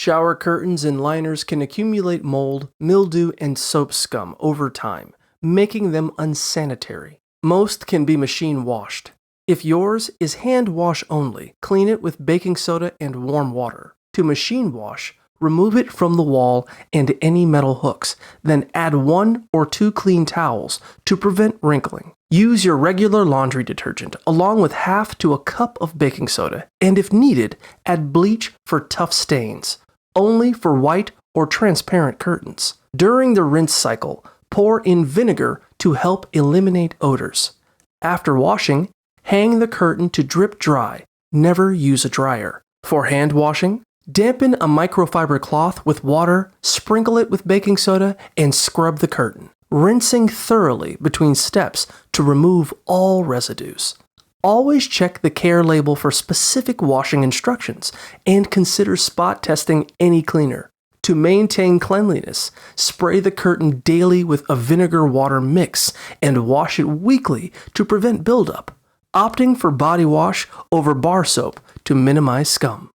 Shower curtains and liners can accumulate mold, mildew, and soap scum over time, making them unsanitary. Most can be machine washed. If yours is hand wash only, clean it with baking soda and warm water. To machine wash, remove it from the wall and any metal hooks, then add 1 or 2 clean towels to prevent wrinkling. Use your regular laundry detergent along with half to a cup of baking soda, and if needed, add bleach for tough stains, only for white or transparent curtains. During the rinse cycle, pour in vinegar to help eliminate odors. After washing, hang the curtain to drip dry. Never use a dryer. For hand washing, dampen a microfiber cloth with water, sprinkle it with baking soda, and scrub the curtain, rinsing thoroughly between steps to remove all residues. Always check the care label for specific washing instructions and consider spot testing any cleaner. To maintain cleanliness, spray the curtain daily with a vinegar water mix and wash it weekly to prevent buildup, opting for body wash over bar soap to minimize scum.